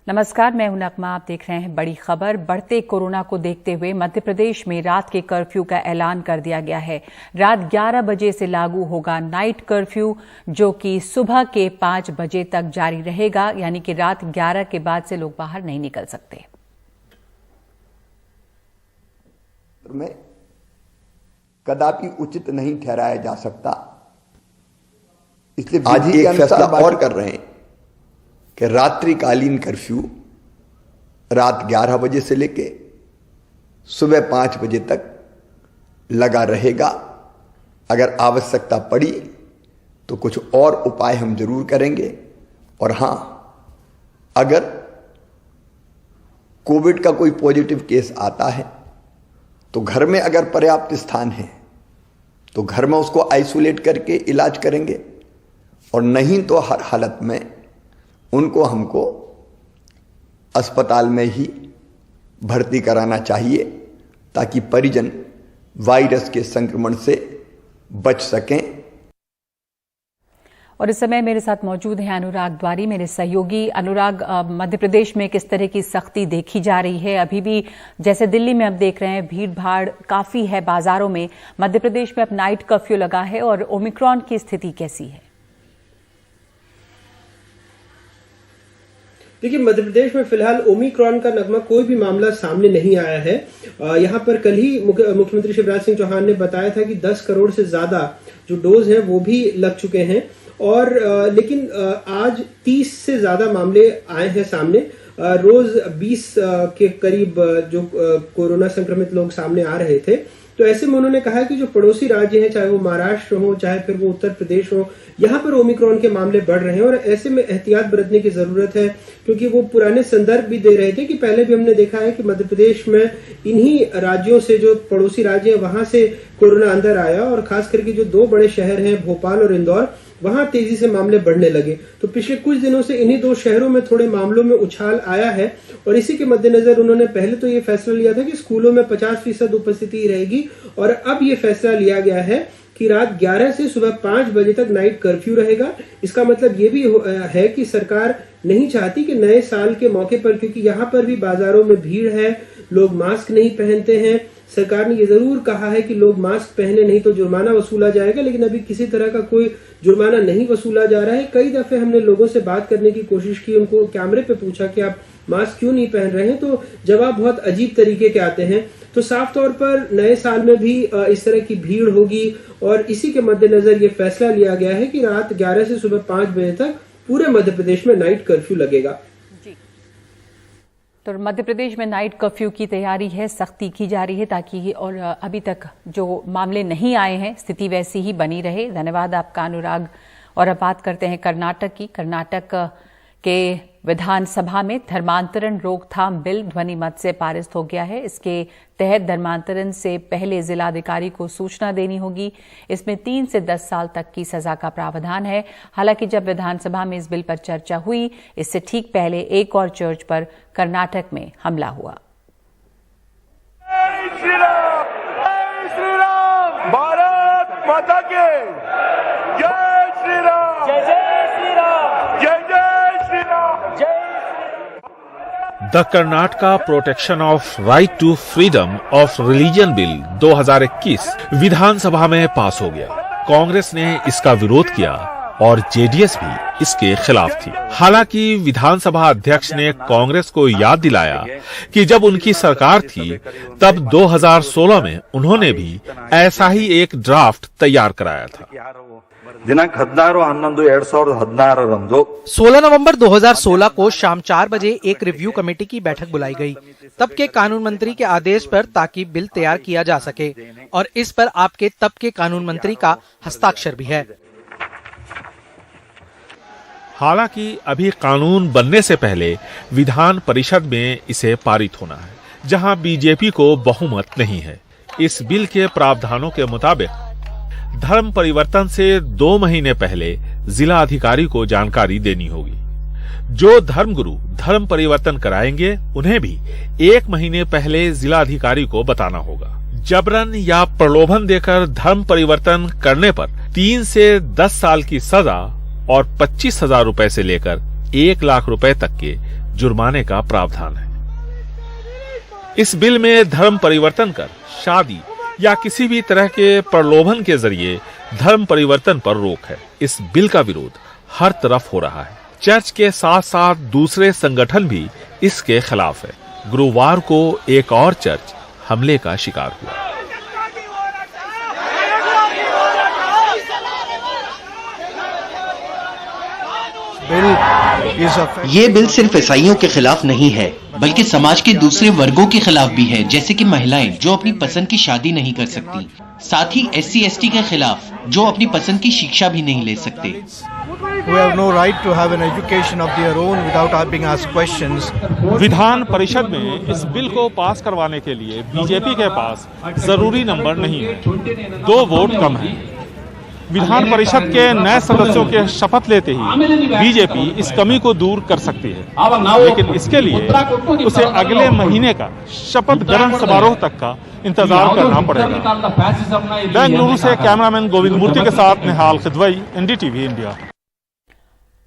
नमस्कार, मैं हूं नगमा। आप देख रहे हैं बड़ी खबर। बढ़ते कोरोना को देखते हुए मध्य प्रदेश में रात के कर्फ्यू का ऐलान कर दिया गया है। रात 11 बजे से लागू होगा नाइट कर्फ्यू, जो कि सुबह के 5 बजे तक जारी रहेगा। यानी कि रात 11 के बाद से लोग बाहर नहीं निकल सकते। में कदापि उचित नहीं ठहराया जा सकता, इसलिए आज ही एक फैसला और कर रहे हैं कि रात्रिकालीन कर्फ्यू रात 11 बजे से लेके सुबह 5 बजे तक लगा रहेगा। अगर आवश्यकता पड़ी तो कुछ और उपाय हम जरूर करेंगे। और हां, अगर कोविड का कोई पॉजिटिव केस आता है तो घर में अगर पर्याप्त स्थान है तो घर में उसको आइसोलेट करके इलाज करेंगे, और नहीं तो हर हालत में उनको हमको अस्पताल में ही भर्ती कराना चाहिए, ताकि परिजन वायरस के संक्रमण से बच सकें। और इस समय मेरे साथ मौजूद हैं अनुराग द्वारी, मेरे सहयोगी। अनुराग, मध्य प्रदेश में किस तरह की सख्ती देखी जा रही है? अभी भी जैसे दिल्ली में अब देख रहे हैं भीड़ भाड़ काफी है बाजारों में, मध्य प्रदेश में अब नाइट कर्फ्यू लगा है, और ओमिक्रॉन की स्थिति कैसी है? देखिए, मध्य प्रदेश में फिलहाल ओमिक्रॉन का नगमा कोई भी मामला सामने नहीं आया है। यहाँ पर कल ही मुख्यमंत्री शिवराज सिंह चौहान ने बताया था कि 10 करोड़ से ज्यादा जो डोज हैं वो भी लग चुके हैं, और लेकिन आज 30 से ज्यादा मामले आए हैं सामने। रोज 20 के करीब जो कोरोना संक्रमित लोग सामने आ रहे थे। तो ऐसे में उन्होंने कहा कि जो पड़ोसी राज्य हैं, चाहे वो महाराष्ट्र हो, चाहे फिर वो उत्तर प्रदेश हो, यहाँ पर ओमिक्रॉन के मामले बढ़ रहे हैं, और ऐसे में एहतियात बरतने की जरूरत है। क्योंकि वो पुराने संदर्भ भी दे रहे थे कि पहले भी हमने देखा है कि मध्य प्रदेश में इन्हीं राज्यों से, जो पड़ोसी राज्य है, वहां से कोरोना अंदर आया, और खास करके जो 2 बड़े शहर हैं भोपाल और इंदौर, वहां तेजी से मामले बढ़ने लगे। तो पिछले कुछ दिनों से इन्हीं 2 शहरों में थोड़े मामलों में उछाल आया है, और इसी के मद्देनजर उन्होंने पहले तो ये फैसला लिया था कि स्कूलों में 50% उपस्थिति रहेगी, और अब ये फैसला लिया गया है कि रात 11 से सुबह 5 बजे तक नाइट कर्फ्यू रहेगा। इसका मतलब ये भी है कि सरकार नहीं चाहती कि नए साल के मौके पर, क्योंकि यहाँ पर भी बाजारों में भीड़ है, लोग मास्क नहीं पहनते हैं। सरकार ने ये जरूर कहा है कि लोग मास्क पहने, नहीं तो जुर्माना वसूला जाएगा, लेकिन अभी किसी तरह का कोई जुर्माना नहीं वसूला जा रहा है। कई दफे हमने लोगों से बात करने की कोशिश की, उनको कैमरे पे पूछा कि आप मास्क क्यों नहीं पहन रहे हैं, तो जवाब बहुत अजीब तरीके के आते हैं। तो साफ तौर पर नए साल में भी इस तरह की भीड़ होगी, और इसी के मद्देनजर ये फैसला लिया गया है कि रात 11 से सुबह 5 बजे तक पूरे मध्य प्रदेश में नाइट कर्फ्यू लगेगा। तो मध्य प्रदेश में नाइट कर्फ्यू की तैयारी है, सख्ती की जा रही है, ताकि और अभी तक जो मामले नहीं आए हैं स्थिति वैसी ही बनी रहे। धन्यवाद आपका अनुराग। और अब बात करते हैं कर्नाटक की। कर्नाटक के विधानसभा में धर्मांतरण रोकथाम बिल ध्वनि मत से पारित हो गया है। इसके तहत धर्मांतरण से पहले जिलाधिकारी को सूचना देनी होगी। इसमें 3 से 10 साल तक की सजा का प्रावधान है। हालांकि जब विधानसभा में इस बिल पर चर्चा हुई, इससे ठीक पहले एक और चर्च पर कर्नाटक में हमला हुआ। जय श्री राम, जय श्री राम, भारत माता की जय श्री राम, जय जय श्री राम, जय जय श्री राम, जय। The Karnataka protection of right to freedom of religion bill 2021 विधानसभा में पास हो गया। कांग्रेस ने इसका विरोध किया और जेडीएस भी इसके खिलाफ थी। हालांकि विधानसभा अध्यक्ष ने कांग्रेस को याद दिलाया कि जब उनकी सरकार थी तब 2016 में उन्होंने भी ऐसा ही एक ड्राफ्ट तैयार कराया था। दिनांक 16/11/2016 16 नवंबर 2016 को शाम 4 बजे एक रिव्यू कमेटी की बैठक बुलाई गई। तब के कानून मंत्री के आदेश पर, ताकि बिल तैयार किया जा सके, और इस पर आपके तब के कानून मंत्री का हस्ताक्षर भी है। हालांकि अभी कानून बनने से पहले विधान परिषद में इसे पारित होना है, जहां बीजेपी को बहुमत नहीं है। इस बिल के प्रावधानों के मुताबिक धर्म परिवर्तन से 2 महीने पहले जिला अधिकारी को जानकारी देनी होगी। जो धर्मगुरु धर्म परिवर्तन कराएंगे, उन्हें भी 1 महीने पहले जिला अधिकारी को बताना होगा। जबरन या प्रलोभन देकर धर्म परिवर्तन करने पर 3 से 10 साल की सजा और 25,000 रुपए से लेकर 1 लाख रुपए तक के जुर्माने का प्रावधान है। इस बिल में धर्म परिवर्तन कर शादी या किसी भी तरह के प्रलोभन के जरिए धर्म परिवर्तन पर रोक है। इस बिल का विरोध हर तरफ हो रहा है। चर्च के साथ साथ दूसरे संगठन भी इसके खिलाफ है। गुरुवार को एक और चर्च हमले का शिकार हुआ। ये बिल सिर्फ ईसाइयों के खिलाफ नहीं है, बल्कि समाज के दूसरे वर्गों के खिलाफ भी है, जैसे कि महिलाएं जो अपनी पसंद की शादी नहीं कर सकती, साथ ही SC/ST के खिलाफ जो अपनी पसंद की शिक्षा भी नहीं ले सकते। विधान परिषद में इस बिल को पास करवाने के लिए बीजेपी के पास जरूरी नंबर नहीं है, 2 वोट कम है। विधान परिषद के नए सदस्यों के शपथ लेते ही बीजेपी इस कमी को दूर कर सकती है, लेकिन इसके लिए उसे अगले महीने का शपथ ग्रहण समारोह तक का इंतजार करना पड़ेगा। बेंगलुरु से कैमरामैन गोविंद मूर्ति के साथ निहाल खिदवई, NDTV इंडिया।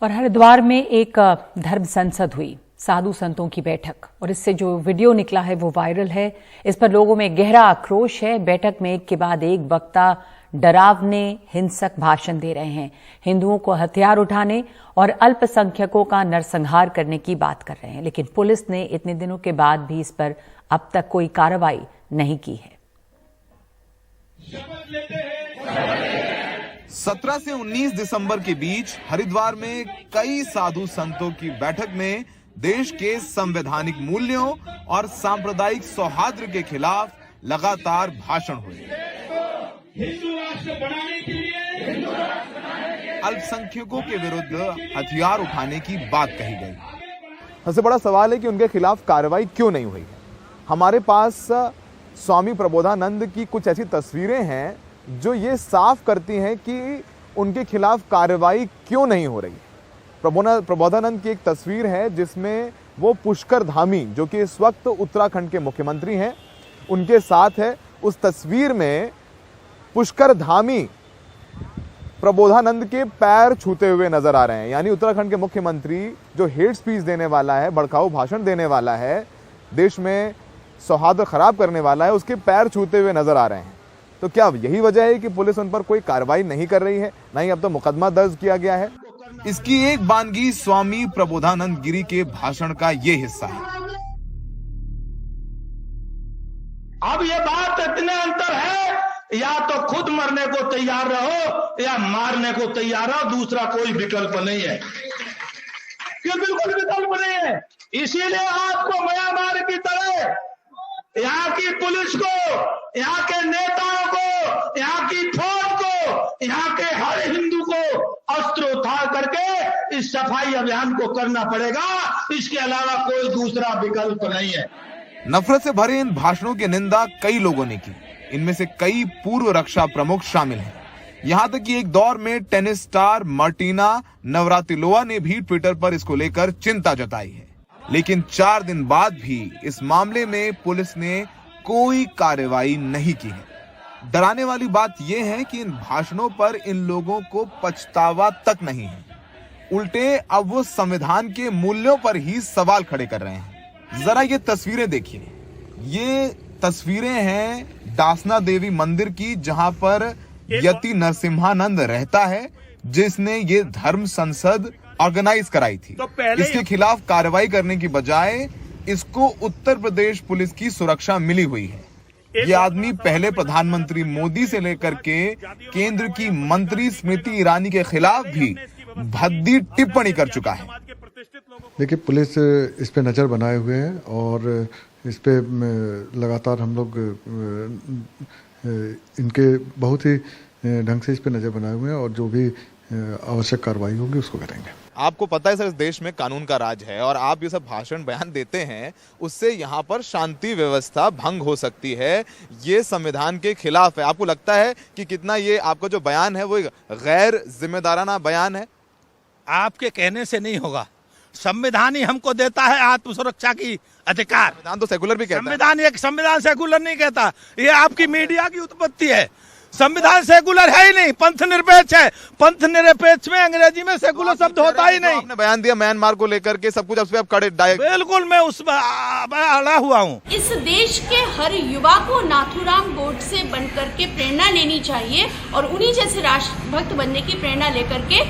और हरिद्वार में एक धर्म संसद हुई, साधु संतों की बैठक, और इससे जो वीडियो निकला है वो वायरल है। इस पर लोगों में गहरा आक्रोश है। बैठक में एक के बाद एक वक्ता डरावने हिंसक भाषण दे रहे हैं, हिंदुओं को हथियार उठाने और अल्पसंख्यकों का नरसंहार करने की बात कर रहे हैं, लेकिन पुलिस ने इतने दिनों के बाद भी इस पर अब तक कोई कार्रवाई नहीं की है। 17 से 19 दिसंबर के बीच हरिद्वार में कई साधु संतों की बैठक में देश के संवैधानिक मूल्यों और सांप्रदायिक सौहार्द के खिलाफ लगातार भाषण हुए। हिंदू राष्ट्र बनाने के लिए अल्पसंख्यकों के विरुद्ध हथियार उठाने की बात कही गई। सबसे बड़ा सवाल है कि उनके खिलाफ कार्रवाई क्यों नहीं हुई है। हमारे पास स्वामी प्रबोधानंद की कुछ ऐसी तस्वीरें हैं जो ये साफ करती हैं कि उनके खिलाफ कार्रवाई क्यों नहीं हो रही। प्रबोधानंद की एक तस्वीर है जिसमें वो पुष्कर धामी, जो कि इस वक्त उत्तराखंड के मुख्यमंत्री हैं, उनके साथ है। उस तस्वीर में पुष्कर धामी प्रबोधानंद के पैर छूते हुए नजर आ रहे हैं। यानी उत्तराखंड के मुख्यमंत्री जो हेट स्पीच देने वाला है, भड़काऊ भाषण देने वाला है, देश में सौहार्द खराब करने वाला है, उसके पैर छूते हुए नजर आ रहे हैं। तो क्या यही वजह है कि पुलिस उन पर कोई कार्रवाई नहीं कर रही है? नहीं, अब तो मुकदमा दर्ज किया गया है। इसकी एक बानगी स्वामी प्रबोधानंद गिरी के भाषण का ये हिस्सा है। अब ये बात इतने अंतर है, या तो खुद मरने को तैयार रहो या मारने को तैयार रहो, दूसरा कोई विकल्प नहीं है। ये बिल्कुल विकल्प नहीं है। इसीलिए आपको म्यांमार की तरह यहाँ की पुलिस को, यहाँ के नेताओं को, यहाँ की फौज को, यहाँ के हर हिंदू को अस्त्र उठा करके इस सफाई अभियान को करना पड़ेगा। इसके अलावा कोई दूसरा विकल्प नहीं है। नफरत से भरे इन भाषणों की निंदा कई लोगों ने की। इनमें से कई पूर्व रक्षा प्रमुख शामिल हैं। यहां तक कि एक दौर में टेनिस स्टार मार्टिना नवरातिलोवा ने भी ट्विटर पर इसको लेकर चिंता जताई है। लेकिन 4 दिन बाद भी इस मामले में पुलिस ने कोई कार्रवाई नहीं की है। डराने वाली बात यह है कि इन भाषणों पर इन लोगों को पछतावा तक नहीं है। उल्टे अब वो संविधान के मूल्यों पर ही सवाल खड़े कर रहे हैं। जरा ये तस्वीरें देखिए। ये तस्वीरें हैं दासना देवी मंदिर की, जहां पर यति नरसिम्हानंद रहता है, जिसने ये धर्म संसद ऑर्गेनाइज कराई थी। इसके खिलाफ कार्रवाई करने की बजाय इसको उत्तर प्रदेश पुलिस की सुरक्षा मिली हुई है। ये आदमी पहले प्रधानमंत्री मोदी से लेकर के केंद्र की मंत्री स्मृति ईरानी के खिलाफ भी भद्दी टिप्पणी कर चुका है। देखिए, पुलिस इस पे नजर बनाए हुए है और इस पे लगातार हम लोग इनके बहुत ही ढंग से इस पे नजर बनाए हुए हैं और जो भी आवश्यक कार्रवाई होगी उसको करेंगे। आपको पता है सर, इस देश में कानून का राज है और आप ये सब भाषण बयान देते हैं, उससे यहाँ पर शांति व्यवस्था भंग हो सकती है। ये संविधान के खिलाफ है। आपको लगता है कि कितना ये आपका जो बयान है वो गैर जिम्मेदाराना बयान है? आपके कहने से नहीं होगा। संविधान ही हमको देता है आत्मसुरक्षा की अधिकार। संविधान तो सेकुलर भी कहता है। संविधान सेकुलर नहीं कहता। ये आपकी मीडिया की उत्पत्ति है। संविधान सेकुलर है ही नहीं, पंथ निरपेक्ष है। पंथ निरपेक्ष में अंग्रेजी में सेकुलर शब्द होता ही नहीं। आपने बयान दिया म्यांमार को लेकर के सब कुछ अब आप कड़े बिल्कुल मैं उस अड़ा हुआ हूँ। इस देश के हर युवा को नाथूराम गोडसे बनकर के प्रेरणा लेनी चाहिए और उन्हीं जैसे राष्ट्रभक्त बनने की प्रेरणा लेकर के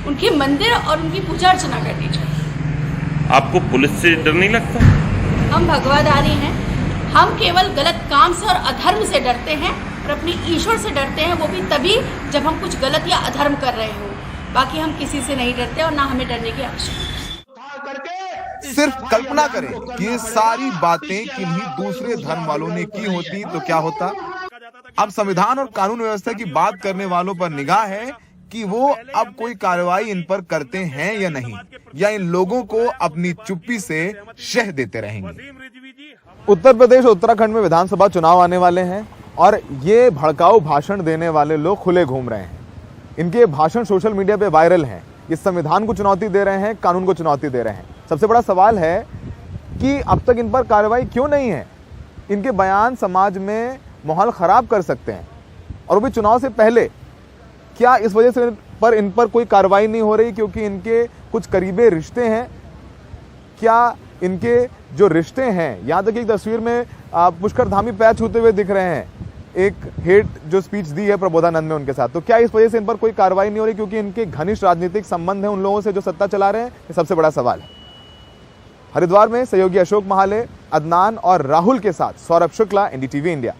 उनके मंदिर और उनकी पूजा अर्चना करनी चाहिए। आपको पुलिस से डर नहीं लगता? हम भगवाधारी हैं, हम केवल गलत काम से और अधर्म से डरते हैं और अपने ईश्वर से डरते हैं, वो भी तभी जब हम कुछ गलत या अधर्म कर रहे हो। बाकी हम किसी से नहीं डरते और ना हमें डरने की आवश्यकता है। सिर्फ कल्पना करें कि ये सारी बातें किन्हीं दूसरे धर्म वालों ने की होती तो क्या होता। अब संविधान और कानून व्यवस्था की बात करने वालों पर निगाह है कि वो अब कोई कार्रवाई इन पर करते हैं या नहीं, या इन लोगों को अपनी चुप्पी से शह देते रहेंगे। उत्तर प्रदेश और उत्तराखंड में विधानसभा चुनाव आने वाले हैं और ये भड़काऊ भाषण देने वाले लोग खुले घूम रहे हैं। इनके भाषण सोशल मीडिया पे वायरल हैं। ये संविधान को चुनौती दे रहे हैं, कानून को चुनौती दे रहे हैं। सबसे बड़ा सवाल है कि अब तक इन पर कार्रवाई क्यों नहीं है। इनके बयान समाज में माहौल खराब कर सकते हैं और वो भी चुनाव से पहले। क्या इस वजह से इन पर कोई कार्रवाई नहीं हो रही क्योंकि इनके कुछ करीबी रिश्ते हैं? क्या इनके जो रिश्ते हैं, यहाँ तक एक तस्वीर में पुष्कर धामी पैर छूते हुए दिख रहे हैं, एक हेट जो स्पीच दी है प्रबोधानंद ने उनके साथ, तो क्या इस वजह से इन पर कोई कार्रवाई नहीं हो रही क्योंकि इनके घनिष्ठ राजनीतिक संबंध है उन लोगों से जो सत्ता चला रहे हैं? ये सबसे बड़ा सवाल है। हरिद्वार में सहयोगी अशोक महाले, अदनान और राहुल के साथ सौरभ शुक्ला, एनडीटीवी इंडिया।